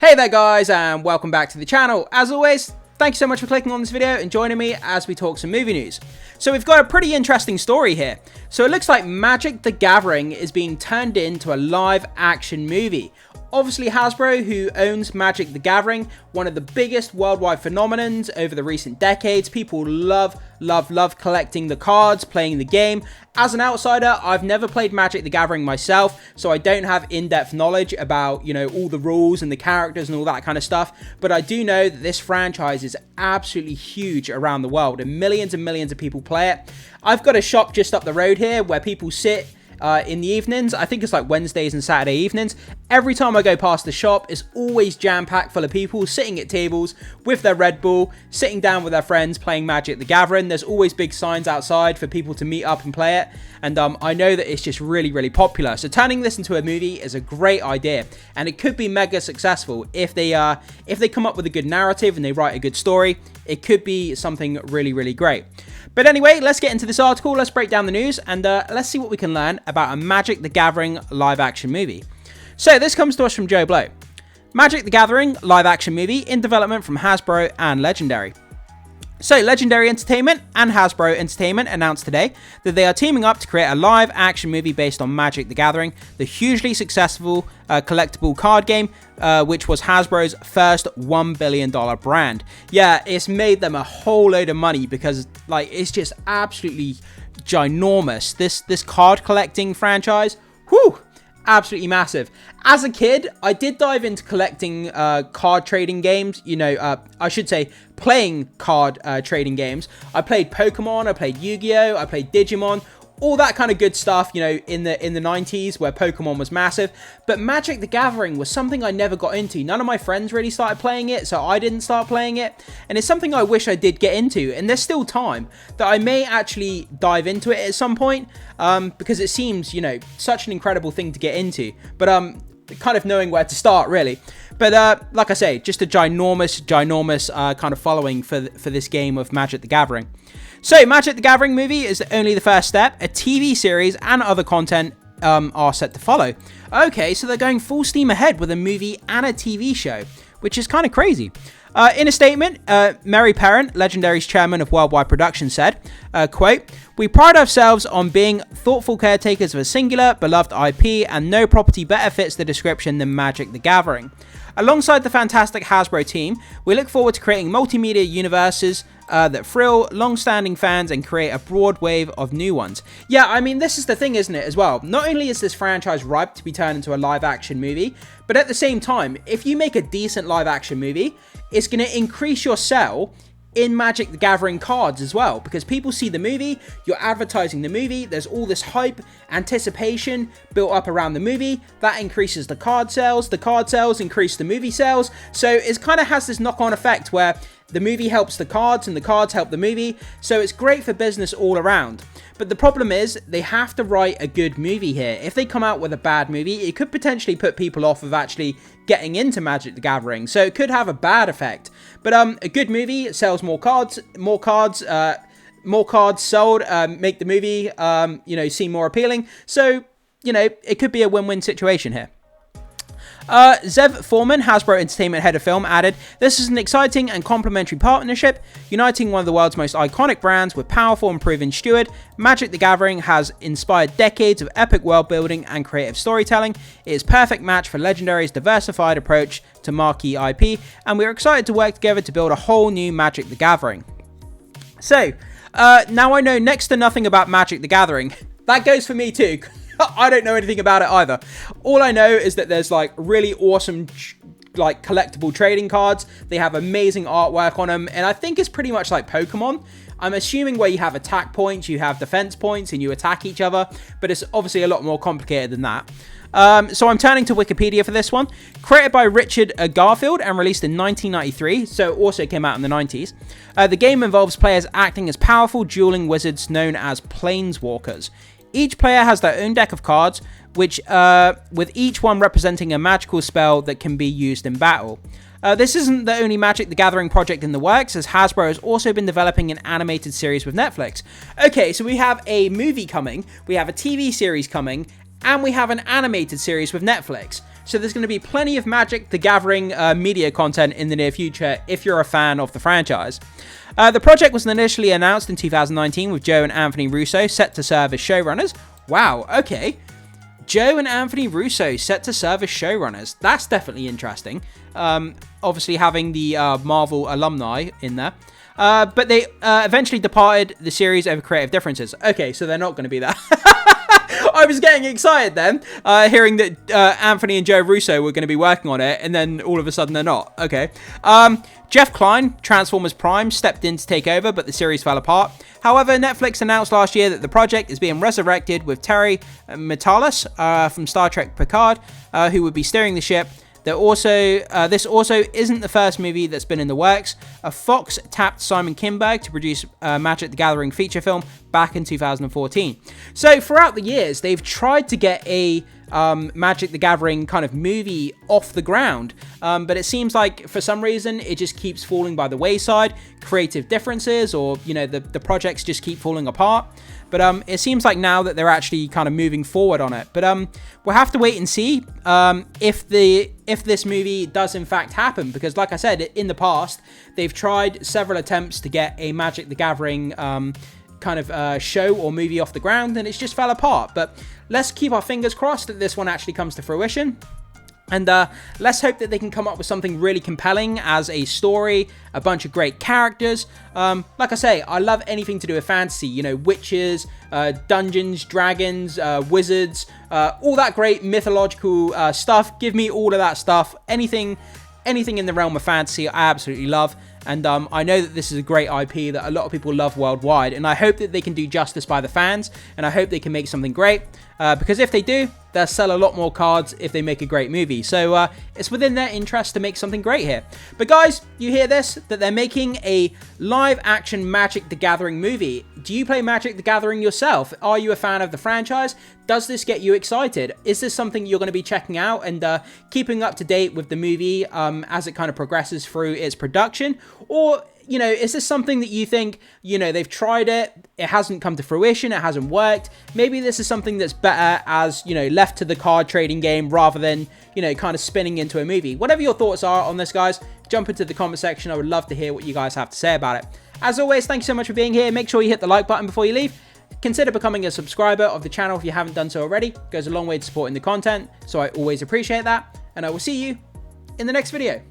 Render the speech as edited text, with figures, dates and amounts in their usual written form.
Hey there guys, and welcome back to the channel. As always, thank you so much for clicking on this video and joining me as we talk some movie news. So we've got a pretty interesting story here. So it looks like Magic the Gathering is being turned into a live action movie. Obviously Hasbro, who owns Magic the Gathering, one of the biggest worldwide phenomenons over the recent decades. People love collecting the cards, playing the game. As an outsider, I've never played Magic the Gathering myself, so I don't have in-depth knowledge about, all the rules and the characters and all that kind of stuff. But I do know that this franchise is absolutely huge around the world and millions of people play it. I've got a shop just up the road here where people sit in the evenings. I think it's like Wednesdays and Saturday evenings. Every time I go past the shop, it's always jam-packed full of people sitting at tables with their Red Bull, sitting down with their friends playing Magic the Gathering. There's always big signs outside for people to meet up and play it. And I know that it's just really popular. So turning this into a movie is a great idea, and it could be mega successful if they come up with a good narrative and they write a good story. It could be something really great. But anyway, let's get into this article, let's break down the news, and let's see what we can learn about a Magic the Gathering live-action movie. So this comes to us from Joe Blow. Magic the Gathering live-action movie in development from Hasbro and Legendary. So Legendary Entertainment and Hasbro Entertainment announced today that they are teaming up to create a live-action movie based on Magic the Gathering, the hugely successful collectible card game, which was Hasbro's first $1 billion brand. Yeah, it's made them a whole load of money because, it's just absolutely ginormous. This card collecting franchise, whew, absolutely massive. As a kid, I did dive into collecting card trading games. I should say playing card trading games. I played Pokemon, I played Yu-Gi-Oh, I played Digimon, all that kind of good stuff, in the 90s where Pokemon was massive. But Magic the Gathering was something I never got into. None of my friends really started playing it, so I didn't start playing it. And it's something I wish I did get into. And there's still time that I may actually dive into it at some point, because it seems, such an incredible thing to get into. But kind of knowing where to start, really. But like I say, just a ginormous kind of following for this game of Magic the Gathering. So Magic the Gathering movie is only the first step. A TV series and other content are set to follow. Okay, so they're going full steam ahead with a movie and a TV show, which is kind of crazy. In a statement, Mary Perrin, Legendary's chairman of Worldwide Production, said, quote, "We pride ourselves on being thoughtful caretakers of a singular, beloved IP, and no property better fits the description than Magic the Gathering. Alongside the fantastic Hasbro team, we look forward to creating multimedia universes that thrill long-standing fans and create a broad wave of new ones." Yeah, I mean, this is the thing, isn't it, as well? Not only is this franchise ripe to be turned into a live-action movie, but at the same time, if you make a decent live-action movie, it's going to increase your sell in Magic the Gathering cards as well, because people see the movie, you're advertising the movie, there's all this hype, anticipation built up around the movie, that increases the card sales increase the movie sales, so it kind of has this knock-on effect where the movie helps the cards and the cards help the movie, so it's great for business all around. But the problem is, they have to write a good movie here. If they come out with a bad movie, it could potentially put people off of actually getting into Magic the Gathering, so it could have a bad effect. But a good movie sells more cards sold, make the movie, seem more appealing. So, it could be a win-win situation here. Zev Foreman, Hasbro Entertainment head of film, added, "This is an exciting and complementary partnership, uniting one of the world's most iconic brands with powerful and proven steward. Magic the Gathering has inspired decades of epic world building and creative storytelling. It is a perfect match for Legendary's diversified approach to marquee IP, and we're excited to work together to build a whole new Magic the Gathering." So, now I know next to nothing about Magic the Gathering. That goes for me too. I don't know anything about it either. All I know is that there's really awesome collectible trading cards. They have amazing artwork on them, and I think it's pretty much like Pokemon. I'm assuming where you have attack points, you have defense points, and you attack each other, but it's obviously a lot more complicated than that. So I'm turning to Wikipedia for this one. Created by Richard Garfield and released in 1993, so it also came out in the 90s. The game involves players acting as powerful dueling wizards known as Planeswalkers. Each player has their own deck of cards, which with each one representing a magical spell that can be used in battle. This isn't the only Magic the Gathering project in the works, as Hasbro has also been developing an animated series with Netflix. Okay, so we have a movie coming, we have a TV series coming, and we have an animated series with Netflix. So there's going to be plenty of Magic the Gathering media content in the near future if you're a fan of the franchise. The project was initially announced in 2019 with Joe and Anthony Russo set to serve as showrunners. Wow, okay. Joe and Anthony Russo set to serve as showrunners. That's definitely interesting. Obviously having the Marvel alumni in there. But they eventually departed the series over creative differences. Okay, so they're not going to be there. I was getting excited then, hearing that Anthony and Joe Russo were going to be working on it, and then all of a sudden they're not. Okay. Jeff Klein, Transformers Prime, stepped in to take over, but the series fell apart. However, Netflix announced last year that the project is being resurrected with Terry Matalas from Star Trek Picard, who would be steering the ship. This also isn't the first movie that's been in the works. Fox tapped Simon Kinberg to produce Magic the Gathering feature film back in 2014. So throughout the years, they've tried to get a Magic the Gathering kind of movie off the ground, but it seems like for some reason it just keeps falling by the wayside. Creative differences, or the projects just keep falling apart. But it seems like now that they're actually kind of moving forward on it. But we'll have to wait and see if this movie does in fact happen. Because like I said, in the past, they've tried several attempts to get a Magic the Gathering kind of show or movie off the ground, and it's just fell apart. But let's keep our fingers crossed that this one actually comes to fruition. And let's hope that they can come up with something really compelling as a story, a bunch of great characters. Like I say, I love anything to do with fantasy, witches, dungeons, dragons, wizards, all that great mythological stuff. Give me all of that stuff. Anything in the realm of fantasy, I absolutely love. And I know that this is a great IP that a lot of people love worldwide, and I hope that they can do justice by the fans, and I hope they can make something great, because if they do, they'll sell a lot more cards if they make a great movie. So it's within their interest to make something great here. But guys, you hear this, that they're making a live action Magic the Gathering movie. Do you play Magic the Gathering yourself? Are you a fan of the franchise? Does this get you excited? Is this something you're going to be checking out and keeping up to date with the movie as it kind of progresses through its production? Or, is this something that you think, they've tried it, it hasn't come to fruition, it hasn't worked? Maybe this is something that's better as, left to the card trading game rather than, kind of spinning into a movie. Whatever your thoughts are on this, guys, jump into the comment section. I would love to hear what you guys have to say about it. As always, thank you so much for being here. Make sure you hit the like button before you leave. Consider becoming a subscriber of the channel if you haven't done so already. It goes a long way to supporting the content, so I always appreciate that. And I will see you in the next video.